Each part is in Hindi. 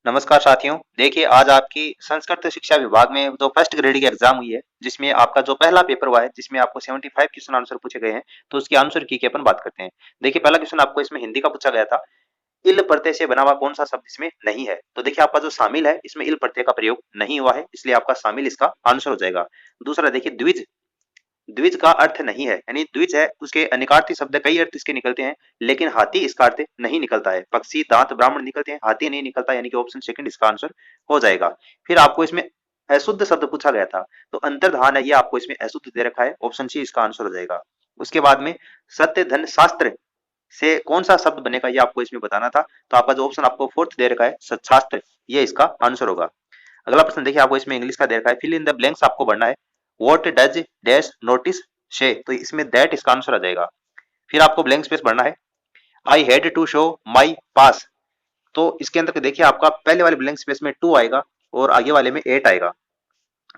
नमस्कार साथियों। देखिए आज आपकी संस्कृत शिक्षा विभाग में जो फर्स्ट ग्रेड की एग्जाम हुई है, जिसमें आपका जो पहला पेपर हुआ है, जिसमें आपको 75 क्वेश्चन आंसर पूछे गए हैं, तो उसके आंसर की अपन बात करते हैं। देखिए पहला क्वेश्चन आपको इसमें हिंदी का पूछा गया था। इल प्रत्यय से बना हुआ कौन सा शब्द इसमें नहीं है? तो देखिए आपका जो शामिल है इसमें इल प्रत्यय का प्रयोग नहीं हुआ है, इसलिए आपका शामिल इसका आंसर हो जाएगा। दूसरा देखिए द्विज, द्विज का अर्थ नहीं है, यानी द्विज है उसके अनिकार्थी शब्द कई अर्थ इसके निकलते हैं, लेकिन हाथी इसका अर्थ नहीं निकलता है। पक्षी दांत ब्राह्मण निकलते हैं, हाथी नहीं निकलता, यानी कि ऑप्शन सेकंड इसका आंसर हो जाएगा। फिर आपको इसमें अशुद्ध शब्द पूछा गया था, तो अंतर्धान है, ये आपको इसमें अशुद्ध दे रखा है, ऑप्शन सी इसका आंसर हो जाएगा। उसके बाद में सत्य धन शास्त्र से कौन सा शब्द बनेगा, ये आपको इसमें बताना था, तो आपका जो ऑप्शन आपको फोर्थ दे रखा है सत्शास्त्र, ये इसका आंसर होगा। अगला प्रश्न देखिए आपको इसमें इंग्लिश का दे रखा है, फिल इन द ब्लैंक्स आपको भरना है। व्हाट डज डैश नोटिस शे, तो इसमें दैट इसका आंसर आ जाएगा। फिर आपको ब्लैंक स्पेस भरना है। I had to show my pass, तो इसके अंदर देखिए आपका पहले वाले ब्लैंक स्पेस में 2 आएगा और आगे वाले में 8 आएगा,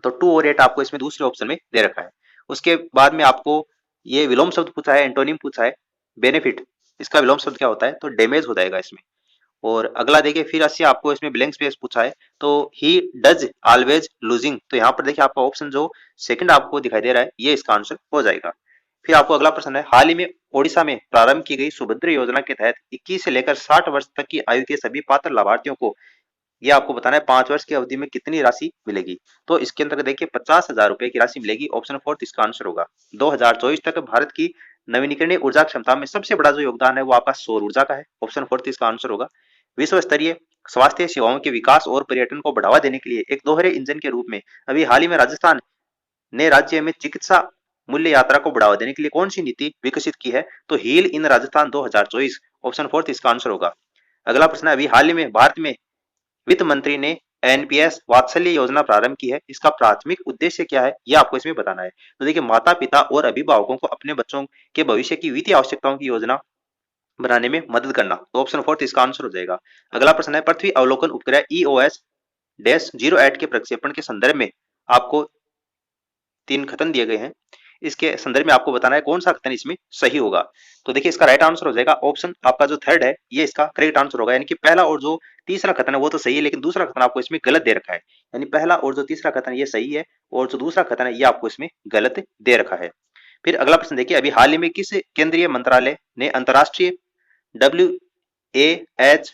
तो 2 और 8 आपको इसमें दूसरे ऑप्शन में दे रखा है। उसके बाद में आपको ये विलोम शब्द पूछा है, एंटोनिम पूछा है बेनिफिट, इसका विलोम शब्द क्या होता है, तो डैमेज हो जाएगा इसमें। और अगला देखिए फिर अस्सी आपको इसमें ब्लैंक स्पेस पूछा है, तो ही डज ऑलवेज लूजिंग, तो यहाँ पर देखिए आपका ऑप्शन जो सेकंड आपको दिखाई दे रहा है, ये इसका आंसर हो जाएगा। फिर आपको अगला प्रश्न है, हाल ही में ओडिशा में प्रारंभ की गई सुभद्र योजना के तहत 21 से लेकर 60 वर्ष तक की आयु के सभी पात्र लाभार्थियों को, ये आपको बताना है 5 वर्ष की अवधि में कितनी राशि मिलेगी। तो इसके अंतर्गत देखिए 50,000 रुपए की राशि मिलेगी, ऑप्शन फोर्थ इसका आंसर होगा। 2024 तक भारत की नवीनीकरणीय ऊर्जा क्षमता में सबसे बड़ा जो योगदान है वो आपका सौर ऊर्जा का है, ऑप्शन फोर्थ इसका आंसर होगा। विश्व स्तरीय स्वास्थ्य सेवाओं के विकास और पर्यटन को बढ़ावा देने के लिए एक दोहरे इंजन के रूप में अभी हाल ही में राजस्थान ने राज्य में चिकित्सा मूल्य यात्रा को बढ़ावा देने के लिए कौन सी नीति विकसित की है, तो heal in Rajasthan 2024, option fourth इसका आंसर होगा। अगला प्रश्न है, अभी हाल ही में भारत में वित्त मंत्री ने एनपीएस वात्सल्य योजना प्रारंभ की है, इसका प्राथमिक उद्देश्य क्या है, यह आपको इसमें बताना है। तो देखिए माता पिता और अभिभावकों को अपने बच्चों के भविष्य की वित्तीय आवश्यकताओं की योजना बनाने में मदद करना, तो ऑप्शन फोर्थ इसका आंसर हो जाएगा। अगला प्रश्न है, पृथ्वी अवलोकन उपग्रह ईओएस डैश 08 के प्रक्षेपण के संदर्भ में आपको 3 कथन दिए गए हैं, इसके संदर्भ में आपको बताना है कौन सा कथन इसमें सही होगा। तो देखिए इसका राइट आंसर हो जाएगा ऑप्शन आपका जो थर्ड है, ये इसका करेक्ट आंसर होगा, यानी कि पहला और जो तीसरा कथन है वो तो सही है, लेकिन दूसरा कथन आपको इसमें गलत दे रखा है। यानी पहला और जो तीसरा कथन ये सही है, और जो दूसरा कथन है ये आपको इसमें गलत दे रखा है। फिर अगला प्रश्न देखिए, अभी हाल ही में किस केंद्रीय मंत्रालय ने अंतरराष्ट्रीय डब्ल्यू ए एच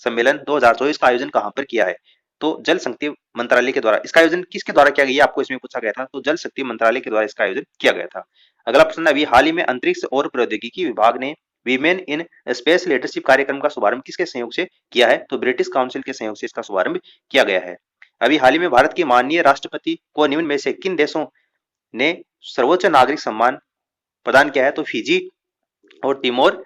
सम्मेलन 2024 का आयोजन कहां पर किया है, तो जल शक्ति मंत्रालय के द्वारा इसका आयोजन किसके द्वारा किया गया, आपको इसमें पूछा गया था, तो जल शक्ति मंत्रालय के द्वारा इसका आयोजन किया गया था। अगला प्रश्न, अभी हाल ही में अंतरिक्ष और प्रौद्योगिकी विभाग ने वीमेन इन स्पेस लीडरशिप कार्यक्रम का शुभारंभ किसके सहयोग से किया है, तो ब्रिटिश काउंसिल के सहयोग से इसका शुभारंभ किया गया है। अभी हाल ही में भारत के माननीय राष्ट्रपति को निम्न में से किन देशों ने सर्वोच्च नागरिक सम्मान प्रदान किया है, तो फिजी और तिमोर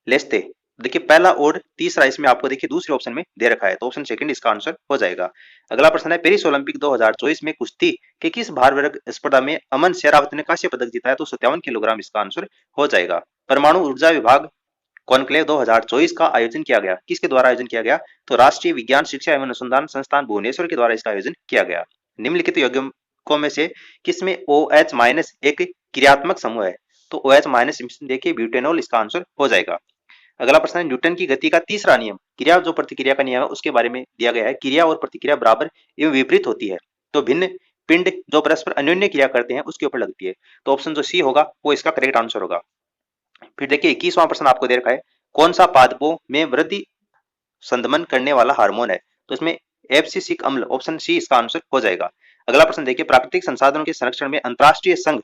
लेस्ते। देखिए पहला और तीसरा इसमें आपको देखिए दूसरे ऑप्शन में दे रखा है, तो ऑप्शन सेकंड इसका आंसर हो जाएगा। अगला प्रश्न है, पेरिस ओलंपिक 2024 में कुश्ती के किस भार वर्ग स्पर्धा में अमन शेरावत ने कांस्य पदक जीता है, तो 57 किलोग्राम इसका आंसर हो जाएगा। परमाणु ऊर्जा विभाग कॉन्क्लेव 2024 का आयोजन किया गया, किसके द्वारा आयोजन किया गया, तो राष्ट्रीय विज्ञान शिक्षा एवं अनुसंधान संस्थान भुवनेश्वर के द्वारा इसका आयोजन किया गया। निम्नलिखित यौगिकों में से किसमें OH माइनस एक क्रियात्मक समूह है, तो OH माइनस देखिए ब्यूटेनॉल इसका आंसर हो जाएगा। अगला प्रश्न है, न्यूटन की गति का तीसरा नियम, क्रिया जो प्रतिक्रिया का नियम है उसके बारे में दिया गया है। क्रिया और प्रतिक्रिया बराबर एवं विपरीत होती है, तो भिन्न पिंड जो परस्पर अन्योन्य क्रिया करते हैं उसके ऊपर लगती है, तो ऑप्शन जो सी होगा वो इसका करेक्ट आंसर होगा। फिर देखिए 21वां प्रश्न आपको दे रखा है, कौन सा पादपों में वृद्धि संदमन करने वाला हार्मोन है, तो इसमें एब्सिसिक अम्ल, ऑप्शन सी इसका आंसर हो जाएगा। अगला प्रश्न देखिए, प्राकृतिक संसाधनों के संरक्षण में अंतरराष्ट्रीय संघ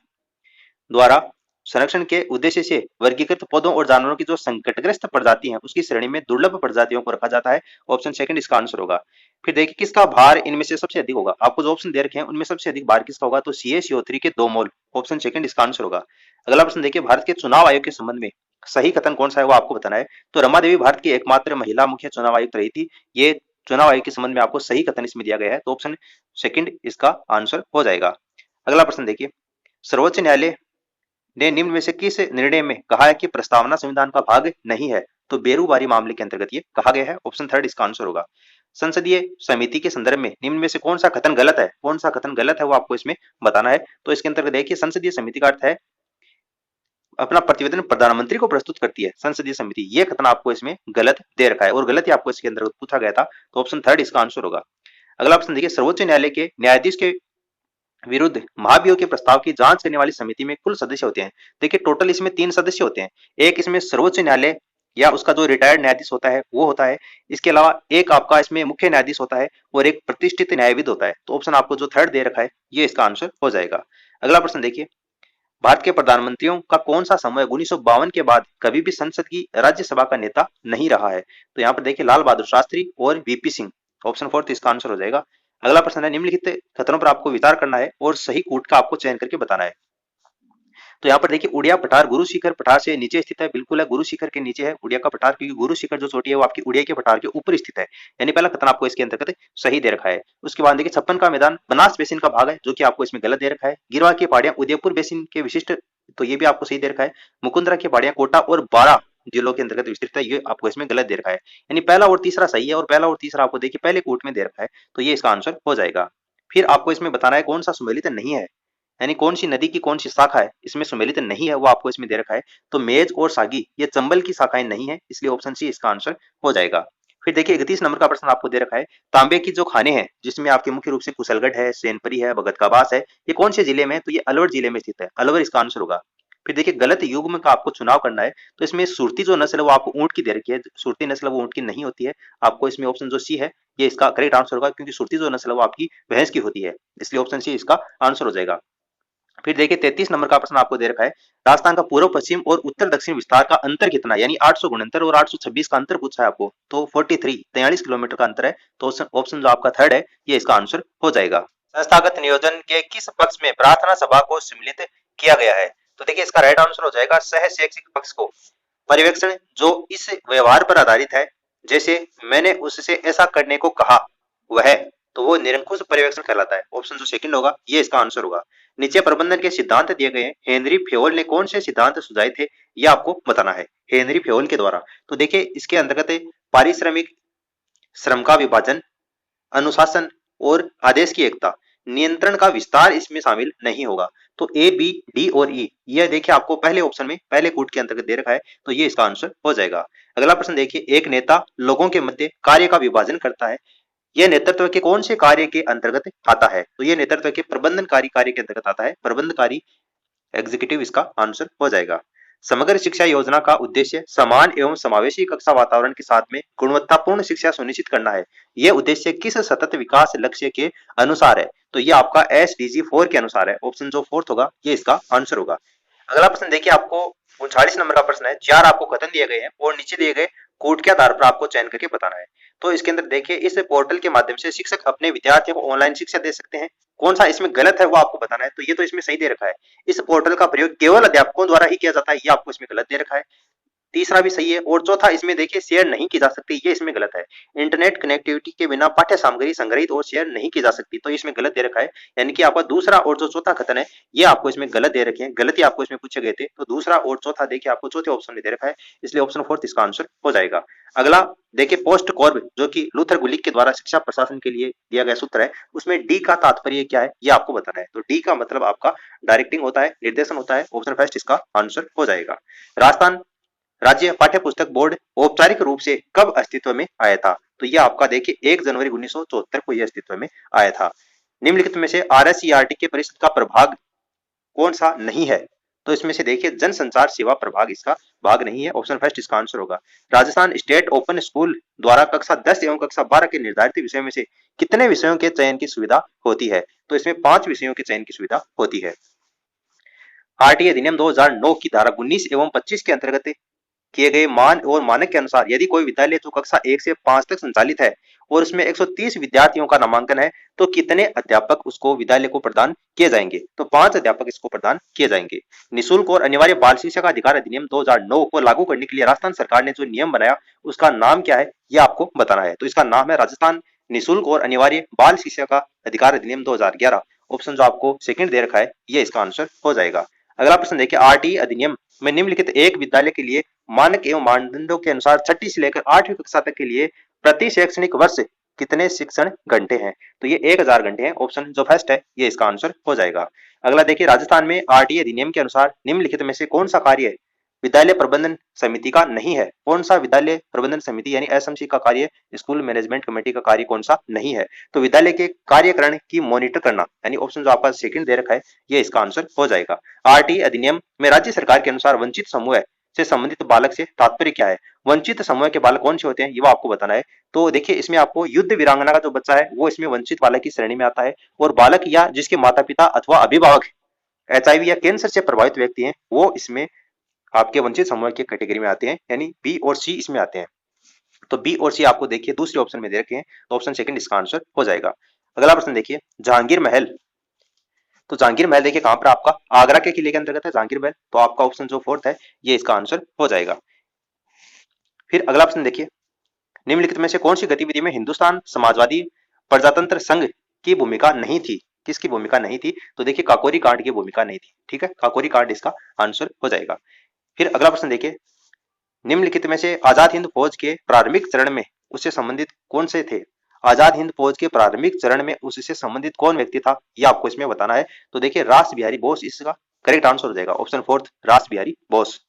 द्वारा संरक्षण के उद्देश्य से वर्गीकृत पौधों और जानवरों की जो संकटग्रस्त प्रजाति हैं उसकी श्रेणी में दुर्लभ प्रजातियों को रखा जाता है, ऑप्शन सेकंड इसका आंसर होगा। फिर देखिए किसका भार इनमें से सबसे अधिक होगा, आपको जो ऑप्शन दे रखे हैं उनमें सबसे अधिक भार किसका होगा, तो CaCO3 के 2 मोल, ऑप्शन सेकंड इसका आंसर होगा। अगला प्रश्न देखिए, भारत के चुनाव आयोग के संबंध में सही कथन कौन सा है वो आपको बताना है। तो रमा देवी भारत की एकमात्र महिला मुख्य चुनाव आयुक्त रही थी, ये चुनाव आयोग के संबंध में आपको सही कथन इसमें दिया गया है, तो ऑप्शन सेकंड इसका आंसर हो जाएगा। अगला प्रश्न देखिए, सर्वोच्च न्यायालय ने निम्न में से किस निर्णय में कहा है कि प्रस्तावना संविधान का भाग नहीं है, तो बेरूबारी मामले के अंतर्गत ये कहा गया है, ऑप्शन थर्ड इसका आंसर होगा। संसदीय समिति के संदर्भ में निम्न में से कौन सा कथन गलत है, कौन सा कथन गलत है वो आपको इसमें बताना है। तो इसके अंतर्गत देखिए संसदीय समिति का अर्थ है अपना प्रतिवेदन प्रधानमंत्री को प्रस्तुत करती है संसदीय समिति, ये कथन आपको इसमें गलत दे रखा है और गलत ही आपको इसके अंदर पूछा गया था, तो ऑप्शन थर्ड इसका आंसर होगा। अगला ऑप्शन देखिए, सर्वोच्च न्यायालय के न्यायाधीश के विरुद्ध महाभियोग के प्रस्ताव की जांच करने वाली समिति में कुल सदस्य होते हैं। देखिए टोटल इसमें 3 सदस्य होते हैं, एक इसमें सर्वोच्च न्यायालय या उसका जो रिटायर्ड न्यायाधीश होता है वो होता है, इसके अलावा एक आपका इसमें मुख्य न्यायाधीश होता है और एक प्रतिष्ठित न्यायविद होता है। तो ऑप्शन आपको जो थर्ड दे रखा है ये इसका आंसर हो जाएगा। अगला प्रश्न देखिए, भारत के प्रधानमंत्रियों का कौन सा समूह 1952 के बाद कभी भी संसद की राज्यसभा का नेता नहीं रहा है? तो यहाँ पर देखिए लाल बहादुर शास्त्री और वीपी सिंह, ऑप्शन फोर्थ इसका आंसर हो जाएगा। अगला प्रश्न है, निम्नलिखित कथनों पर आपको विचार करना है और सही कूट का आपको चयन करके बताना है। तो यहाँ पर देखिए उड़िया पठार गुरु शिखर पठार से नीचे स्थित है, बिल्कुल है, गुरु शिखर के नीचे है उड़िया का पठार, क्योंकि गुरु शिखर जो चोटी है वो आपकी उड़िया के पठार के ऊपर स्थित है, यानी पहला कथन आपको इसके अंतर्गत सही दे रखा है। उसके बाद देखिए 56 का मैदान बनास बेसिन का भाग है, जो कि आपको इसमें गलत दे रखा है। गिरवा की पहाड़ियां उदयपुर बेसिन के विशिष्ट, तो ये भी आपको सही दे रखा है। मुकुंदरा की पहाड़ियां कोटा और 12 जिलों के अंतर्गत विस्तृत है, ये आपको इसमें गलत दे रखा है, यानी पहला और तीसरा सही है और पहला और तीसरा आपको देखिए पहले कूट में दे रखा है, तो ये इसका आंसर हो जाएगा। फिर आपको इसमें बताना है कौन सा सुमेलित नहीं है, यानी कौन सी नदी की कौन सी शाखा है इसमें सुमेलित नहीं है, वो आपको इसमें दे रखा है। तो मेज और सागी ये चंबल की शाखाएं नहीं है, इसलिए ऑप्शन सी इसका आंसर हो जाएगा। फिर देखिए 31 नंबर का प्रश्न आपको दे रखा है, तांबे की जो खाने हैं जिसमें आपके मुख्य रूप से कुशलगढ़ है, सेनपरी है, भगत का बास है, ये कौन से जिले में है? तो ये अलवर जिले में स्थित है, अलवर इसका आंसर होगा। फिर देखिए गलत युग्म का आपको चुनाव करना है, तो इसमें सुरती जो नस्ल है वो आपको ऊंट की दे रखी है, सुरती नस्ल वो ऊंट की नहीं होती है। आपको इसमें ऑप्शन जो सी है ये इसका करेक्ट आंसर होगा, क्योंकि सुरती जो नस्ल है वो आपकी भैंस की होती है, इसलिए ऑप्शन सी इसका आंसर हो जाएगा। फिर देखिए 33 नंबर का प्रश्न आपको दे रखा है, राजस्थान का पूर्व पश्चिम और उत्तर दक्षिण विस्तार का अंतर कितना, यानी 869 और 826 का अंतर पूछा है आपको, तो 43 किलोमीटर का अंतर है, तो ऑप्शन जो आपका थर्ड है ये इसका आंसर हो जाएगा। संस्थागत नियोजन के किस पक्ष में प्रार्थना सभा को सम्मिलित किया गया है? तो देखिए इसका राइट आंसर हो जाएगा सह शैक्षिक पक्ष को। पर्यवेक्षण जो इस व्यवहार पर आधारित है, जैसे मैंने उससे ऐसा करने को कहा वह, तो वो निरंकुश पर्यवेक्षण कहलाता है, ऑप्शन जो सेकंड होगा ये इसका आंसर होगा। नीचे प्रबंधन के सिद्धांत दिए गए हैं, हेनरी फेयोल ने कौन से सिद्धांत सुझाए थे ये आपको बताना है, हेनरी फेयोल के द्वारा। तो देखिए इसके अंतर्गत पारिश्रमिक, श्रम का विभाजन, अनुशासन और आदेश की एकता, नियंत्रण का विस्तार इसमें शामिल नहीं होगा। तो ए, बी, डी और ई ये देखिए आपको पहले ऑप्शन में पहले कूट के अंतर्गत दे रखा है, तो ये इसका आंसर हो जाएगा। अगला प्रश्न देखिए, एक नेता लोगों के मध्य कार्य का विभाजन करता है, यह नेतृत्व के कौन से कार्य के अंतर्गत आता है? तो ये नेतृत्व के प्रबंधनकारी कार्य के अंतर्गत आता है, प्रबंधकारी एग्जीक्यूटिव इसका आंसर हो जाएगा। समग्र शिक्षा योजना का उद्देश्य समान एवं समावेशी कक्षा वातावरण के साथ में गुणवत्तापूर्ण शिक्षा सुनिश्चित करना है। यह उद्देश्य किस सतत विकास लक्ष्य के अनुसार है? तो ये आपका SDG 4 के अनुसार है, ऑप्शन जो फोर्थ होगा ये इसका आंसर होगा। अगला प्रश्न देखिए आपको 39 नंबर का प्रश्न है, 4 आपको कथन दिए गए हैं और नीचे दिए गए कोड के आधार पर आपको चयन करके बताना है। तो इसके अंदर देखिए इस पोर्टल के माध्यम से शिक्षक अपने विद्यार्थियों को ऑनलाइन शिक्षा दे सकते हैं, कौन सा इसमें गलत है वो आपको बताना है, तो ये तो इसमें सही दे रखा है, इस पोर्टल का प्रयोग केवल अध्यापकों द्वारा ही किया जाता है, ये आपको इसमें गलत दे रखा है। तीसरा भी सही है, और चौथा इसमें देखिए शेयर नहीं की जा सकती, ये इसमें गलत है। इंटरनेट कनेक्टिविटी के बिना पाठ्य सामग्री संग्रहित और शेयर नहीं की जा सकती, तो इसमें गलत दे रखा है, यानी कि आपका दूसरा और जो चौथा कथन है ये आपको इसमें गलत दे रखे हैं, गलत ही आपको इसमें पूछे गए थे, तो दूसरा और चौथा देखिए आपको चौथे ऑप्शन में दे रखा है, इसलिए ऑप्शन फोर्थ इसका आंसर हो जाएगा। अगला देखिए पोस्ट कॉर्ब जो कि लूथर गुलिक के द्वारा शिक्षा प्रशासन के लिए दिया गया सूत्र है, उसमें डी का तात्पर्य क्या है ये आपको बताना है। तो डी का मतलब आपका डायरेक्टिंग होता है, निर्देशन होता है, ऑप्शन फर्स्ट इसका आंसर हो जाएगा। राजस्थान राज्य पाठ्य पुस्तक बोर्ड औपचारिक रूप से कब अस्तित्व में आया था? तो यह आपका देखिए 1 जनवरी 1974 को यह अस्तित्व में आया था। निम्नलिखित में से RSERT के परिषद का प्रभाग कौन सा नहीं है? तो इसमें से देखिए जनसंचार सेवा प्रभाग इसका भाग नहीं है, ऑप्शन फर्स्ट इसका आंसर होगा। राजस्थान स्टेट ओपन स्कूल द्वारा कक्षा 10 एवं कक्षा 12 के निर्धारित विषयों में से कितने विषयों के चयन की सुविधा होती है? तो इसमें 5 विषयों के चयन की सुविधा होती है। RT अधिनियम 2009 की धारा 19 एवं 25 के अंतर्गत किए गए मान और मानक के अनुसार यदि कोई विद्यालय जो कक्षा 1 से 5 तक संचालित है और उसमें 130 विद्यार्थियों का नामांकन है, तो कितने अध्यापक उसको विद्यालय को प्रदान किए जाएंगे? तो 5 अध्यापक इसको प्रदान किए जाएंगे। निःशुल्क और अनिवार्य बाल शिक्षा का अधिकार अधिनियम 2009 को लागू करने के लिए राजस्थान सरकार ने जो नियम बनाया उसका नाम क्या है ये आपको बताना है। तो इसका नाम है राजस्थान निःशुल्क और अनिवार्य बाल शिक्षा का अधिकार अधिनियम 2011, ऑप्शन जो आपको सेकंड दे रखा है ये इसका आंसर हो जाएगा। अगला प्रश्न देखिए, RT अधिनियम में निम्नलिखित एक विद्यालय के लिए मानक एवं मानदंडों के अनुसार 6ठी से लेकर 8वीं कक्षा तक के लिए प्रति शैक्षणिक वर्ष कितने शिक्षण घंटे हैं? तो ये 1000 घंटे हैं। ऑप्शन जो फर्स्ट है ये इसका आंसर हो जाएगा। अगला देखिए, राजस्थान में आरटीए अधिनियम के अनुसार निम्नलिखित में से कौन सा कार्य विद्यालय प्रबंधन समिति का नहीं है? कौन सा विद्यालय प्रबंधन समिति यानी एसएमसी का कार्य, स्कूल मैनेजमेंट कमेटी का कार्य कौन सा नहीं है? तो विद्यालय के कार्यकरण की मॉनिटर करना, यानी ऑप्शन जो आपका सेकंड दे रखा है ये इसका आंसर हो जाएगा। आरटीए अधिनियम में राज्य सरकार के अनुसार वंचित समूह से संबंधित बालक से तात्पर्य क्या है? वंचित समूह के बालक कौन से होते हैं ये वो आपको बताना है। तो देखिए, इसमें आपको युद्ध वीरांगना का जो बच्चा है वो इसमें वंचित बालक की श्रेणी में आता है, और बालक या जिसके माता पिता अथवा अभिभावक एचआईवी या कैंसर से प्रभावित व्यक्ति हैं वो इसमें आपके वंचित समूह की कैटेगरी में आते हैं, यानी बी और सी इसमें आते हैं। तो बी और सी आपको देखिए दूसरे ऑप्शन में दे रखे हैं, तो ऑप्शन सेकंड इसका आंसर हो जाएगा। अगला प्रश्न देखिए, जहांगीर महल। तो जहांगीर महल देखिए कहां पर, आपका आगरा के किले के अंतर्गत है जहांगीर महल, तो आपका ऑप्शन जो फोर्थ है ये इसका आंसर हो जाएगा। फिर अगला प्रश्न देखिए, निम्नलिखित में से कौन सी गतिविधि में हिंदुस्तान समाजवादी प्रजातंत्र संघ की भूमिका नहीं थी? किसकी भूमिका नहीं थी? तो देखिए काकोरी कांड की भूमिका नहीं थी। ठीक है, काकोरी कांड इसका आंसर हो जाएगा। फिर अगला प्रश्न देखिए, निम्नलिखित में से आजाद हिंद फौज के प्रारंभिक चरण में उससे संबंधित कौन से थे? आजाद हिंद फौज के प्रारंभिक चरण में उससे संबंधित कौन व्यक्ति था ये आपको इसमें बताना है। तो देखिए रास बिहारी बोस इसका करेक्ट आंसर हो जाएगा, ऑप्शन फोर्थ रास बिहारी बोस।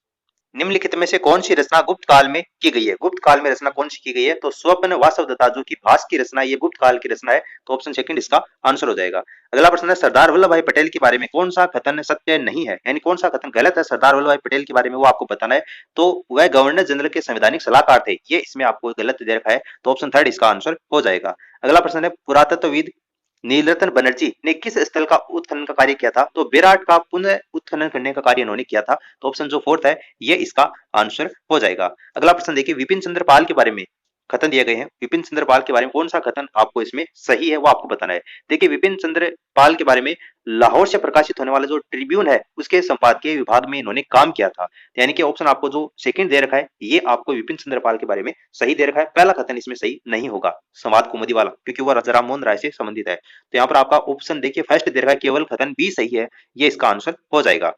निम्नलिखित में से कौन सी रचना गुप्त काल में की गई है? गुप्त काल में रचना कौन सी की गई है? तो स्वप्न वासवदत्ता जो कि भास की रचना, ये गुप्त काल की रचना है, तो ऑप्शन सेकंड इसका आंसर हो जाएगा। अगला प्रश्न है, सरदार वल्लभ भाई पटेल के बारे में कौन सा कथन सत्य नहीं है, यानी कौन सा कथन गलत है सरदार वल्लभ भाई पटेल के बारे में, वो आपको बताना है। तो वह गवर्नर जनरल के संवैधानिक सलाहकार थे, ये इसमें आपको गलत दे रखा है, तो ऑप्शन थर्ड इसका आंसर हो जाएगा। अगला प्रश्न है, पुरातत्वविद नीलरतन बनर्जी ने किस स्थल का उत्खनन का कार्य किया था? तो विराट का पुनः उत्खनन करने का कार्य इन्होंने किया था, तो ऑप्शन जो फोर्थ है ये इसका आंसर हो जाएगा। अगला प्रश्न देखिए, विपिन चंद्र पाल के बारे में कथन दिए गए हैं, विपिन चंद्र पाल के बारे में कौन सा कथन आपको इसमें सही है वो आपको बताना है। देखिए विपिन चंद्र पाल के बारे में लाहौर से प्रकाशित होने वाला जो ट्रिब्यून है उसके संपादकीय विभाग में इन्होंने काम किया था, यानी कि ऑप्शन आपको जो सेकंड दे रखा है ये आपको विपिन चंद्र पाल के बारे में सही दे रखा है। पहला कथन इसमें सही नहीं होगा, संवाद कुमुदी वाला, क्योंकि वह राजा राम मोहन राय से संबंधित है। तो यहाँ पर आपका ऑप्शन देखिए फर्स्ट दे रखा है, केवल कथन बी सही है, ये इसका आंसर हो जाएगा।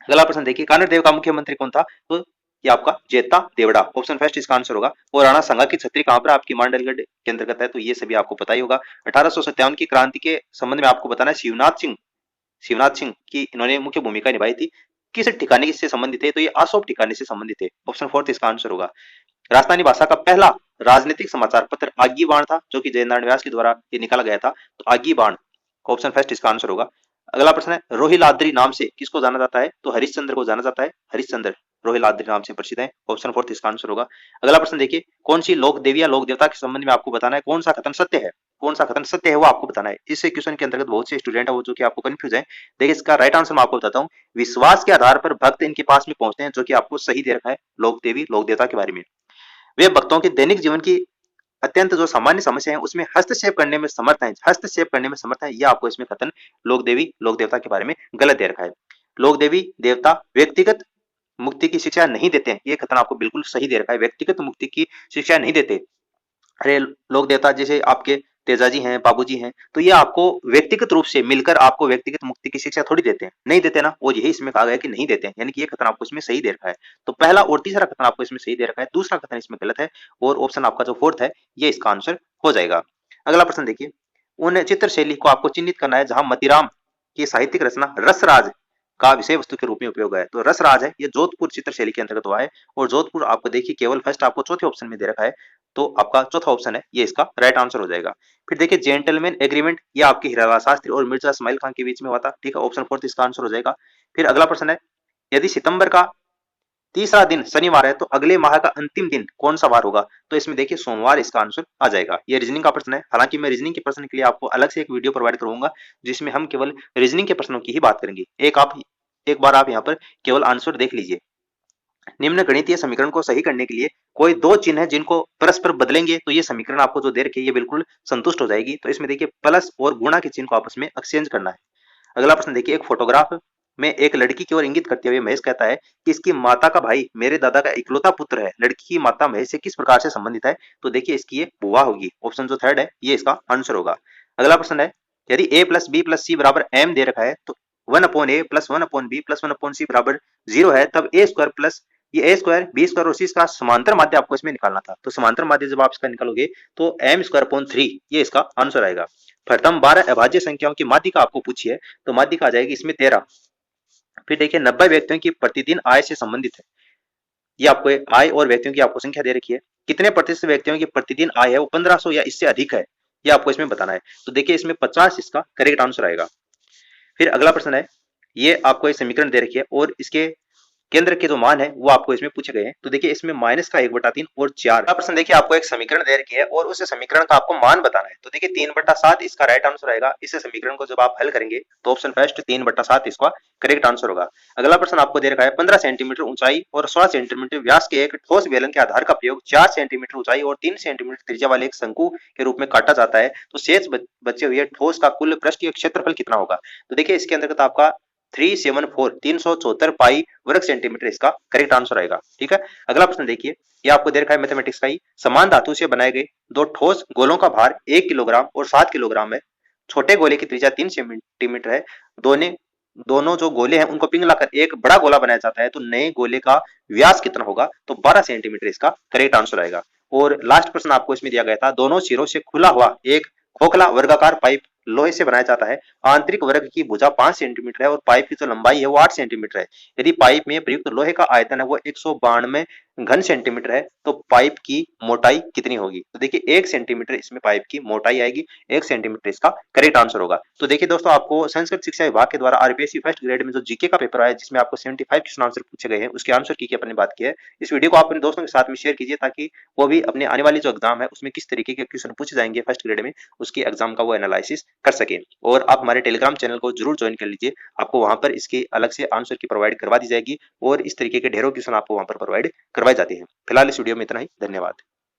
अगला प्रश्न देखिए, कानड़ देव का मुख्यमंत्री कौन था? तो ये आपका जेता देवड़ा, ऑप्शन फर्स्ट इसका आंसर होगा। और राणा संगा की छतरी कहां पर आपकी मांडलगढ़ के अंतर्गत है, तो ये सभी आपको पता ही होगा। 1857 की क्रांति के संबंध में आपको बताना है, शिवनाथ सिंह की इन्होंने मुख्य भूमिका निभाई थी। किस ठिकाने से संबंधित है? तो ये आसोप ठिकाने से संबंधित है, ऑप्शन फोर्थ इसका आंसर होगा। राजस्थानी भाषा का पहला राजनीतिक समाचार पत्र आगी बाण था, जो कि जयनारायण व्यास के द्वारा ये निकाला गया था, तो आगी बाण ऑप्शन फर्स्ट इसका आंसर होगा। अगला प्रश्न है, रोहिलाद्री नाम से किसको जाना जाता है? तो हरिश्चंद्र को जाना जाता है, हरिश्चंद्र रोहिलाद्री नाम से प्रसिद्ध है, ऑप्शन फोर्थ इसका आंसर होगा। अगला प्रश्न देखिए, कौन सी लोक देवी या लोक देवता के संबंध में आपको बताना है कौन सा कथन सत्य है? कौन सा कथन सत्य है वो आपको बताना है। इस क्वेश्चन के अंतर्गत बहुत से स्टूडेंट है वो जो कि आपको कंफ्यूज है। देखिए इसका राइट आंसर मैं आपको बताता हूँ, विश्वास के आधार पर भक्त इनके पास में पहुंचते हैं, जो कि आपको सही दे रखा है लोक देवी लोक देवता के बारे में। वे भक्तों के दैनिक जीवन की अत्यंत जो सामान्य समस्या है उसमें हस्तक्षेप करने में समर्थ है, हस्तक्षेप करने में समर्थ है, यह आपको इसमें कथन लोक देवी लोक देवता के बारे में गलत दे रखा है। लोक देवी देवता व्यक्तिगत मुक्ति की शिक्षा नहीं देते हैं, ये कथन आपको बिल्कुल सही दे रखा है, व्यक्तिगत मुक्ति की शिक्षा नहीं देते। अरे लोक देवता जैसे आपके तेजाजी हैं, बाबूजी हैं, तो ये आपको व्यक्तिगत रूप से मिलकर आपको व्यक्तिगत मुक्ति की शिक्षा थोड़ी देते हैं, नहीं देते ना, वो यही इसमें कहा गया कि नहीं देते हैं, यानी कि ये कथन आपको इसमें सही दे रखा है। तो पहला और तीसरा कथन आपको इसमें सही दे रखा है, दूसरा कथन इसमें गलत है, और ऑप्शन आपका जो फोर्थ है ये इसका आंसर हो जाएगा। अगला प्रश्न देखिए, उन चित्र शैली को आपको चिन्हित करना है जहां मतीराम की साहित्यिक रचना रसराज का विषय वस्तु के रूप में उपयोग है। तो रसराज है ये जोधपुर चित्र शैली के अंतर्गत हुआ है, और जोधपुर आपको देखिए केवल फर्स्ट आपको चौथे ऑप्शन में दे रखा है, तो आपका चौथा ऑप्शन है ये इसका राइट आंसर हो जाएगा। फिर देखिए जेंटलमैन एग्रीमेंट ये आपके हीरालाल शास्त्री और मिर्जा इस्माइल खान के बीच में हुआ था, ठीक है, ऑप्शन फोर्थ इसका आंसर हो जाएगा। फिर अगला प्रश्न है, यदि सितंबर का तीसरा दिन शनिवार है तो अगले माह का अंतिम दिन कौन सा वार होगा? तो इसमें देखिए सोमवार इसका आंसर आ जाएगा। ये रीजनिंग का प्रश्न है, हालांकि मैं रीजनिंग के प्रश्न के लिए आपको अलग से एक वीडियो प्रोवाइड करूंगा जिसमें हम केवल रीजनिंग के प्रश्नों की ही बात करेंगे। एक बार आप यहाँ पर केवल आंसर देख लीजिए। निम्न गणितीय समीकरण को सही करने के लिए कोई दो चिन्ह है जिनको परस्पर बदलेंगे तो ये समीकरण आपको जो दे रखे ये बिल्कुल संतुष्ट हो जाएगी। तो इसमें देखिए प्लस और गुणा के चिन्ह को आपस में एक्सचेंज करना है। अगला प्रश्न देखिए, एक फोटोग्राफ में एक लड़की की ओर इंगित करते हुए महेश कहता है कि इसकी माता का भाई मेरे दादा का इकलौता पुत्र है, लड़की की माता महेश से किस प्रकार से संबंधित है? तो देखिए इसकी ये बुआ होगी, ऑप्शन जो थर्ड है ये इसका आंसर होगा। अगला प्रश्न है, यदि a प्लस बी प्लस सी बराबर m दे रखा है तो 1/a plus 1/b plus 1/c बराबर 0 है, तब a स्क्वायर प्लस ये ए स्क्वायर बी स्क्वायर और सी का समांतर माध्य आपको इसमें निकालना था। तो समांतर माध्य जब आप इसका निकालोगे तो एम स्क्वायर अपॉन 3 ये इसका आंसर आएगा। प्रथम 12 अभाज्य संख्याओं की माध्यिका आपको पूछी है, तो माध्यिका आ जाएगी इसमें 13। फिर देखिए 90 व्यक्तियों की प्रतिदिन आय से संबंधित है। ये आपको आय और व्यक्तियों की आपको संख्या दे रखी है। कितने प्रतिशत व्यक्तियों की प्रतिदिन आय है वो 1500 या इससे अधिक है, ये आपको इसमें बताना है। तो देखिए इसमें 50 इसका करेक्ट आंसर आएगा। फिर अगला प्रश्न है, ये आपको एक समीकरण दे रखी है और इसके केंद्र के जो मान है वो आपको इसमें पूछे गए हैं। तो देखिए इसमें माइनस का 1/3 और 4 का प्रश्न। देखिए आपको एक समीकरण दे रखी है और उस समीकरण का आपको मान बताना है। तो देखिए 3/7 इसका राइट आंसर आएगा। इस समीकरण को जब आप हल करेंगे तो ऑप्शन फर्स्ट 3/7 इसका करेक्ट आंसर होगा। अगला प्रश्न आपको दे रखा है 15 सेंटीमीटर ऊंचाई और 16 सेंटीमीटर व्यास के एक ठोस बेलन के आधार का प्रयोग 4 सेंटीमीटर ऊंचाई और 3 सेंटीमीटर त्रिज्या वाले एक शंकु के रूप में काटा जाता है, तो शेष बचे हुए ठोस का कुल पृष्ठीय क्षेत्रफल कितना होगा। तो देखिए इसके अंतर्गत आपका 374 पाई वर्ग सेंटीमीटर इसका करेक्ट आंसर आएगा। ठीक है, अगला प्रश्न देखिए, ये आपको दे रखा है मैथमेटिक्स का ही, समान धातु से बनाए गए दो ठोस गोलों का भार 1 किलोग्राम और 7 किलोग्राम है। छोटे गोले की त्रिज्या 3 सेंटीमीटर है। दोनों जो गोले हैं उनको पिघलाकर एक बड़ा गोला बनाया जाता है, तो नए गोले का व्यास कितना होगा, तो 12 सेंटीमीटर इसका करेक्ट आंसर आएगा। और लास्ट प्रश्न आपको इसमें दिया गया था, दोनों सिरों से खुला हुआ एक खोखला वर्गाकार पाइप लोहे से बनाया जाता है। आंतरिक वर्ग की भुजा 5 सेंटीमीटर है और पाइप की जो लंबाई है वो 8 सेंटीमीटर है। यदि पाइप में प्रयुक्त लोहे का आयतन है वो 192 घन सेंटीमीटर है, तो पाइप की मोटाई कितनी होगी। तो देखिए 1 सेंटीमीटर इसमें पाइप की मोटाई आएगी, 1 सेंटीमीटर इसका करेक्ट आंसर होगा। तो देखिए दोस्तों, आपको संस्कृत शिक्षा विभाग के द्वारा आरपीएससी फर्स्ट ग्रेड में जो जीके का पेपर आया जिसमें आपको 75 क्वेश्चन आंसर पूछे गए हैं, उसके आंसर की अपनी बात की है। इस वीडियो को आप अपने दोस्तों के साथ में शेयर कीजिए ताकि वो भी अपने आने वाली जो एग्जाम है उसमें किस तरीके के क्वेश्चन पूछे जाएंगे फर्स्ट ग्रेड में, उसकी एग्जाम का वो एनालिसिस कर सके। और आप हमारे टेलीग्राम चैनल को जरूर ज्वाइन कर लीजिए, आपको वहां पर इसके अलग से आंसर की प्रोवाइड करवा दी जाएगी और इस तरीके के ढेरों क्वेश्चन आपको वहां पर प्रोवाइड करवाए जाते हैं। फिलहाल इस वीडियो में इतना ही, धन्यवाद।